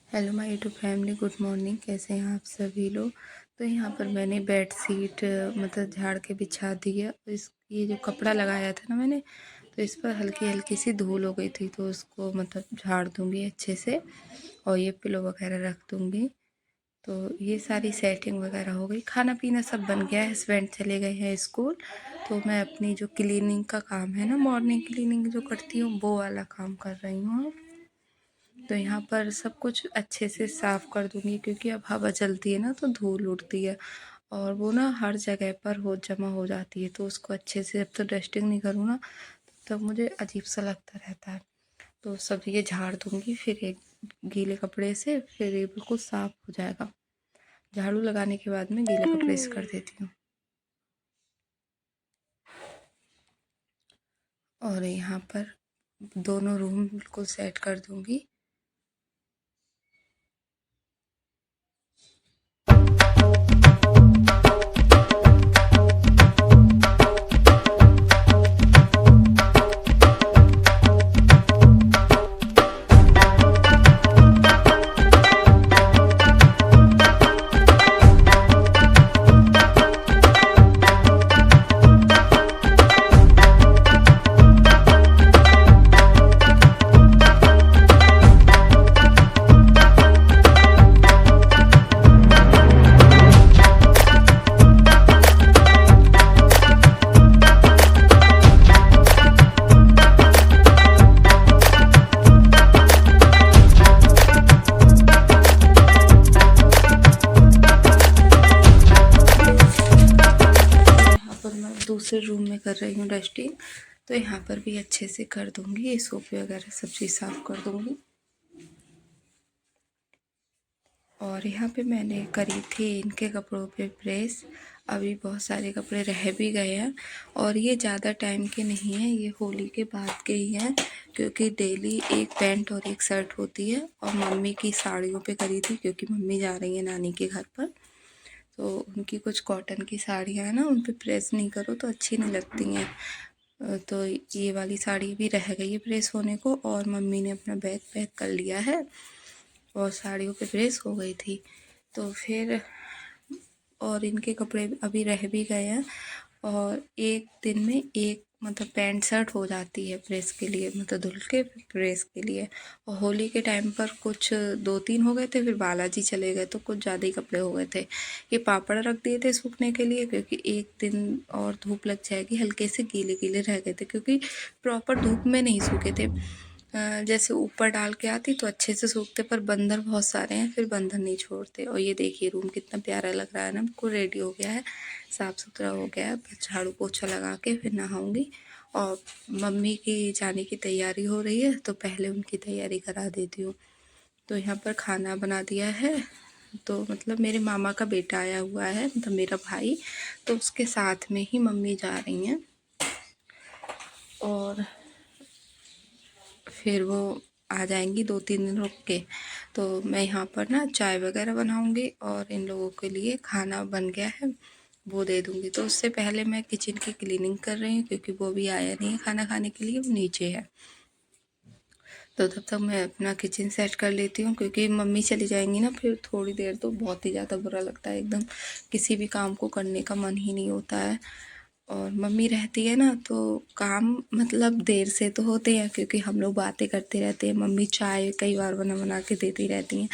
Hello my YouTube family, good morning. कैसे हैं आप सभी लोग। तो यहाँ पर मैंने बेड शीट मतलब झाड़ के बिछा दी है। इस ये जो कपड़ा लगाया था ना मैंने, तो इस पर हल्की हल्की सी धूल हो गई थी, तो उसको मतलब झाड़ दूँगी अच्छे से और ये पिलो वगैरह रख दूँगी। तो ये सारी सेटिंग वगैरह हो गई, खाना पीना सब बन गया है। हस्बैंड चले गए हैं स्कूल, तो मैं अपनी जो क्लीनिंग का काम है ना, मॉर्निंग क्लीनिंग जो करती हूँ वो वाला काम कर रही हूँ। तो यहाँ पर सब कुछ अच्छे से साफ़ कर दूँगी, क्योंकि अब हवा चलती है ना तो धूल उड़ती है और वो ना हर जगह पर हो जमा हो जाती है। तो उसको अच्छे से जब तक डस्टिंग नहीं करूँ ना तब मुझे अजीब सा लगता रहता है। तो सब ये झाड़ दूँगी, फिर एक गीले कपड़े से फिर ये बिल्कुल साफ़ हो जाएगा। झाड़ू लगाने के बाद में गीले कपड़े से कर देती हूँ। और यहाँ पर दोनों रूम बिल्कुल सेट कर दूँगी। पर मैं दूसरे रूम में कर रही हूँ डस्टिंग, तो यहाँ पर भी अच्छे से कर दूँगी। ये सोफे वगैरह सब चीज़ साफ़ कर दूँगी। और यहाँ पे मैंने करी थी इनके कपड़ों पे प्रेस। अभी बहुत सारे कपड़े रह भी गए हैं और ये ज़्यादा टाइम के नहीं हैं, ये होली के बाद के ही हैं, क्योंकि डेली एक पैंट और एक शर्ट होती है। और मम्मी की साड़ियों पे करी थी, क्योंकि मम्मी जा रही है नानी के घर पर, तो उनकी कुछ कॉटन की साड़ियाँ हैं ना, उन पर प्रेस नहीं करो तो अच्छी नहीं लगती हैं। तो ये वाली साड़ी भी रह गई है प्रेस होने को, और मम्मी ने अपना बैग पैक कर लिया है और साड़ियों पे प्रेस हो गई थी। तो फिर और इनके कपड़े अभी रह भी गए हैं, और एक दिन में एक मतलब पैंट शर्ट हो जाती है प्रेस के लिए, मतलब धुल के प्रेस के लिए। और होली के टाइम पर कुछ 2-3 हो गए थे, फिर बालाजी चले गए तो कुछ ज़्यादा ही कपड़े हो गए थे। ये पापड़ रख दिए थे सूखने के लिए, क्योंकि एक दिन और धूप लग जाएगी। हल्के से गीले गीले रह गए थे, क्योंकि प्रॉपर धूप में नहीं सूखे थे। जैसे ऊपर डाल के आती तो अच्छे से सूखते, पर बंदर बहुत सारे हैं, फिर बंदर नहीं छोड़ते। और ये देखिए रूम कितना प्यारा लग रहा है ना, बिल्कुल रेडी हो गया है, साफ़ सुथरा हो गया है। बस झाड़ू पोछा लगा के फिर नहाऊंगी। और मम्मी की जाने की तैयारी हो रही है, तो पहले उनकी तैयारी करा देती हूँ। तो यहाँ पर खाना बना दिया है। तो मतलब मेरे मामा का बेटा आया हुआ है, मतलब मेरा भाई, तो उसके साथ में ही मम्मी जा रही हैं। और फिर वो आ जाएंगी 2-3 दिन रुक के। तो मैं यहाँ पर ना चाय वगैरह बनाऊँगी, और इन लोगों के लिए खाना बन गया है वो दे दूँगी। तो उससे पहले मैं किचन की क्लीनिंग कर रही हूँ, क्योंकि वो भी आया नहीं है खाना खाने के लिए, वो नीचे है। तो तब तक मैं अपना किचन सेट कर लेती हूँ, क्योंकि मम्मी चली जाएंगी ना फिर थोड़ी देर, तो बहुत ही ज़्यादा बुरा लगता है, एकदम किसी भी काम को करने का मन ही नहीं होता है। और मम्मी रहती है ना तो काम मतलब देर से तो होते हैं, क्योंकि हम लोग बातें करते रहते हैं। मम्मी चाय कई बार बना बना के देती रहती हैं,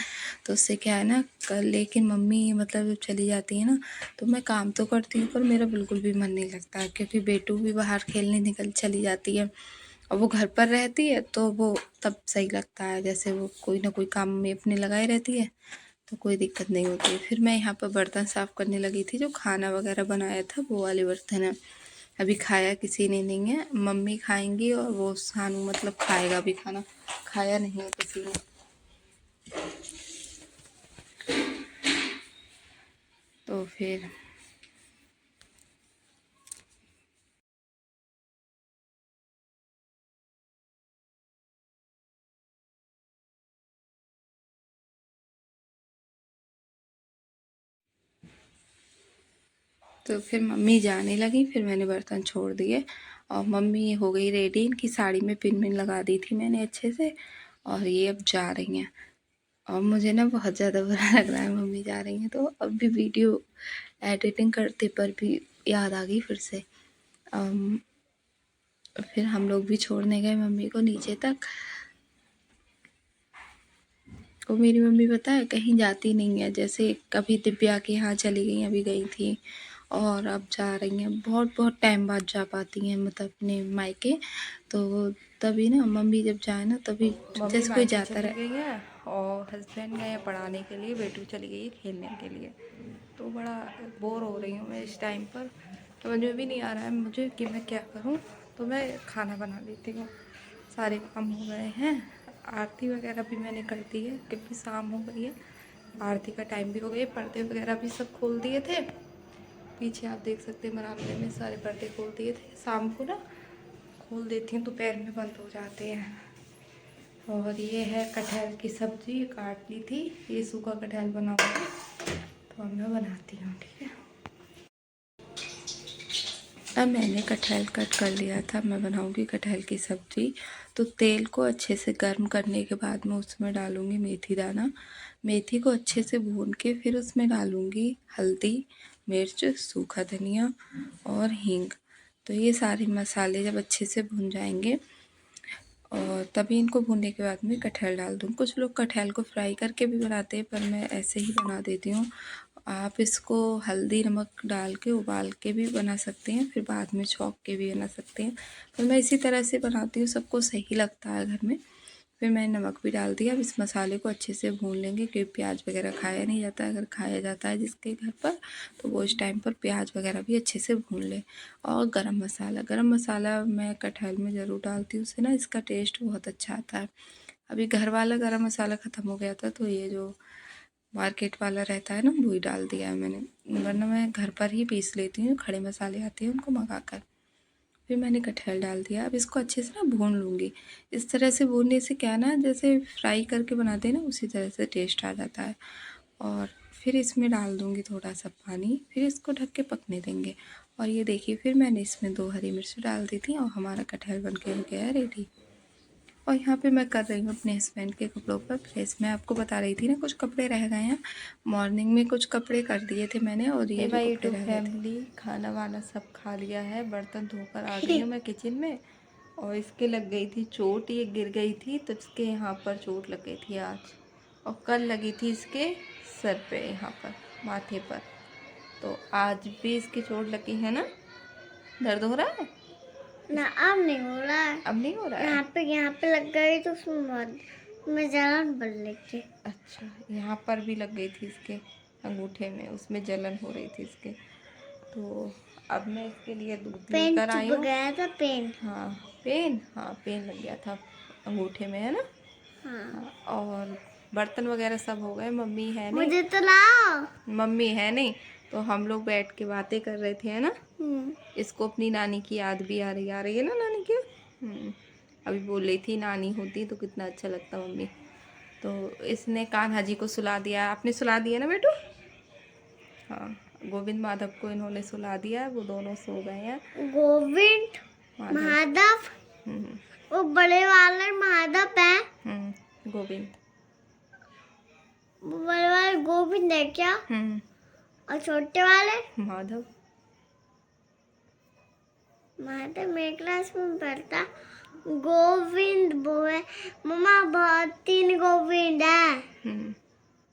तो उससे क्या है ना लेकिन मम्मी मतलब जब चली जाती है ना, तो मैं काम तो करती हूँ पर मेरा बिल्कुल भी मन नहीं लगता है, क्योंकि बेटू भी बाहर खेलने निकल चली जाती है और वो घर पर रहती है, तो वो तब सही लगता है। जैसे वो कोई ना कोई काम में अपने लगाई रहती है, तो कोई दिक्कत नहीं होती है। फिर मैं यहाँ पर बर्तन साफ़ करने लगी थी, जो खाना वगैरह बनाया था वो वाले बर्तन है। अभी खाया किसी ने नहीं है, मम्मी खाएंगी और वो सानू मतलब खाएगा भी खाना, खाया नहीं है किसी ने। तो फिर मम्मी जाने लगी, फिर मैंने बर्तन छोड़ दिए और मम्मी हो गई रेडी। इनकी साड़ी में पिन लगा दी थी मैंने अच्छे से, और ये अब जा रही हैं। और मुझे ना बहुत ज़्यादा बुरा लग रहा है, मम्मी जा रही हैं तो अब भी वीडियो एडिटिंग करते पर भी याद आ गई फिर से। फिर हम लोग भी छोड़ने गए मम्मी को नीचे तक। और मेरी मम्मी पता है कहीं जाती नहीं है, जैसे कभी दिव्या के यहाँ चली गई, अभी गई थी और अब जा रही हैं, बहुत बहुत टाइम बाद जा पाती हैं, मतलब अपने मायके। तो तभी ना मम्मी जब जाए ना तभी जैसे कोई जाता रहे। गई है और हस्बैंड गए पढ़ाने के लिए, बेटी चली गई है खेलने के लिए। तो बड़ा बोर हो रही हूँ मैं इस टाइम पर, तो मुझे भी नहीं आ रहा है मुझे कि मैं क्या करूँ। तो मैं खाना बना लेती हूँ, सारे काम हो गए हैं, आरती वगैरह भी मैंने कर दी है क्योंकि शाम हो गई है, आरती का टाइम भी हो गया। पर्दे वगैरह भी सब खोल दिए थे, पीछे आप देख सकते हैं बरामदे में सारे पर्दे खोल दिए थे। शाम को ना खोल देती हूँ, दोपहर में बंद हो जाते हैं। और ये है कटहल की सब्ज़ी, काट ली थी, ये सूखा कटहल बना हुआ है तो अब मैं बनाती हूँ, ठीक है। अब मैंने कटहल कट कर लिया था, मैं बनाऊंगी कटहल की सब्ज़ी। तो तेल को अच्छे से गर्म करने के बाद मैं उसमें डालूंगी मेथी दाना, मेथी को अच्छे से भून के फिर उसमें डालूंगी हल्दी, मिर्च, सूखा धनिया और हींग। तो ये सारे मसाले जब अच्छे से भून जाएंगे और तभी इनको भूनने के बाद में कटहल डाल दूँ। कुछ लोग कटहल को फ्राई करके भी बनाते हैं, पर मैं ऐसे ही बना देती हूँ। आप इसको हल्दी नमक डाल के उबाल के भी बना सकते हैं, फिर बाद में छौंक के भी बना सकते हैं, पर मैं इसी तरह से बनाती हूँ, सबको सही लगता है घर में। फिर मैंने नमक भी डाल दिया। अब इस मसाले को अच्छे से भून लेंगे क्योंकि प्याज वगैरह खाया नहीं जाता है, अगर खाया जाता है जिसके घर पर तो वो इस टाइम पर प्याज वगैरह भी अच्छे से भून ले। और गरम मसाला मैं कटहल में ज़रूर डालती हूँ, उससे ना इसका टेस्ट बहुत अच्छा आता है। अभी घर वाला गरम मसाला ख़त्म हो गया था तो ये जो मार्केट वाला रहता है ना वही डाल दिया है मैंने, वरना मैं घर पर ही पीस लेती हूँ, खड़े मसाले आते हैं उनको मंगा कर। फिर मैंने कटहल डाल दिया। अब इसको अच्छे से ना भून लूँगी। इस तरह से भूनने से क्या ना, जैसे फ्राई करके बनाते हैं ना उसी तरह से टेस्ट आ जाता है। और फिर इसमें डाल दूँगी थोड़ा सा पानी, फिर इसको ढक के पकने देंगे। और ये देखिए फिर मैंने इसमें 2 हरी मिर्च डाल दी थी और हमारा कटहल बन के हो गया है रेडी। और यहाँ पे मैं कर रही हूँ अपने हस्बैंड के कपड़ों पर प्रेस। मैं आपको बता रही थी ना कुछ कपड़े रह गए हैं, मॉर्निंग में कुछ कपड़े कर दिए थे मैंने और ये जो कपड़े रह गए थे। फैमिली खाना वाना सब खा लिया है, बर्तन धोकर आ गई हूँ मैं किचन में। और इसके लग गई थी चोट, ये गिर गई थी तो इसके यहाँ पर चोट लग गई थी आज, और कल लगी थी इसके सर पे, यहाँ पर माथे पर। तो आज भी इसकी चोट लगी है ना। दर्द हो रहा है ना? अब नहीं हो रहा है। अब नहीं हो रहा है। यहाँ पे लग गई तो उसमें जलन बढ़ रही थी। अच्छा, यहाँ पर भी लग गई थी इसके अंगूठे में, उसमें जलन हो रही थी इसके। तो अब मैं इसके लिए दूध लेकर आई हूँ। गया था पेन। हाँ पेन लग गया था अंगूठे में, है ना। हाँ, और बर्तन वगैरह सब हो गए, मम्मी है नहीं, मुझे तो लाओ। मम्मी है नहीं तो हम लोग बैठ के बातें कर रहे थे, है ना। इसको अपनी नानी की याद भी आ रही है ना नानी की। अभी बोल रही थी नानी होती तो कितना अच्छा लगता मम्मी। तो इसने कान्हा जी को सुला दिया, आपने सुला दिया ना बेटू। हाँ, गोविंद माधव को इन्होंने सुला दिया है, वो दोनों सो गए हैं। गोविंद माधव वो बड़े वाले माधव है। गोविंद, वो बड़े वाले गोविंद है क्या? और छोटे वाले माधव मेरे क्लास में पढ़ता गोविंद वो है। मम्मा बहुत 3 गोविंद है,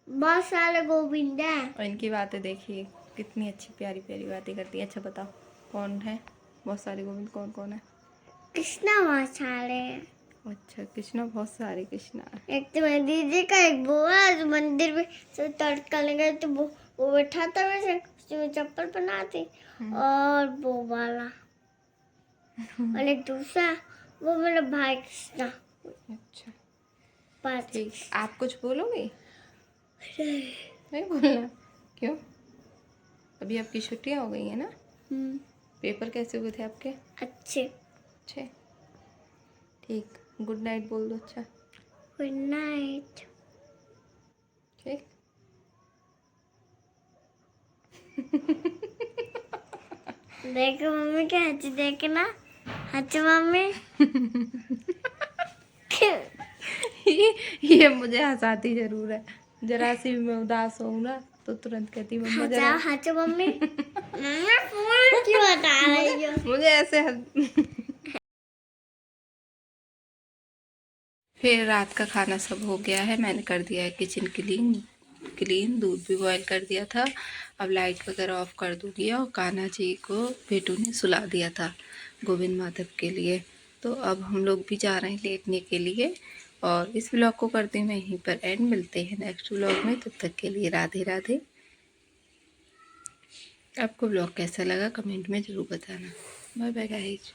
बहुत सारे गोविंद है। और इनकी बातें देखिए कितनी अच्छी प्यारी प्यारी बातें करती है। अच्छा बताओ कौन है बहुत सारे गोविंद, कौन कौन है? कृष्णा बहुत सारे। अच्छा, कृष्णा बहुत सारे कृष्णा। एक तो मेरी दीदी का एक वो है जो मंदिर में सब तड़का लगा तो वो बैठा था वैसे उसमें चप्पल पहनाती। और वो वाला और एक दूसरा वो मेरा भाई कृष्णा। अच्छा ठीक, आप कुछ बोलोगे? नहीं बोलना, क्यों? अभी आपकी छुट्टियां हो गई है ना। पेपर कैसे हुए थे आपके? अच्छे। ठीक, गुड नाइट बोल दो। अच्छा गुड नाइट। ठीक। देखो मम्मी क्या हंसी, देखना हंसी मम्मी। ये मुझे हंसाती जरूर है। जरा सी भी मैं उदास हूँ ना तो तुरंत कहती मम्मा जरा हाँ मम्मी मम्मा फोन क्यों बता रही हो? मुझे ऐसे फिर रात का खाना सब हो गया है, मैंने कर दिया है किचन क्लीन, दूध भी बॉयल कर दिया था। अब लाइट वगैरह ऑफ कर दूँगी। और कान्हा जी को बेटू ने सुला दिया था गोविंद माधव के लिए। तो अब हम लोग भी जा रहे हैं लेटने के लिए। और इस व्लॉग को करते हैं यहीं पर एंड, मिलते हैं नेक्स्ट व्लॉग में। तब तक के लिए राधे राधे। आपको व्लॉग कैसा लगा कमेंट में ज़रूर बताना। Bye bye guys.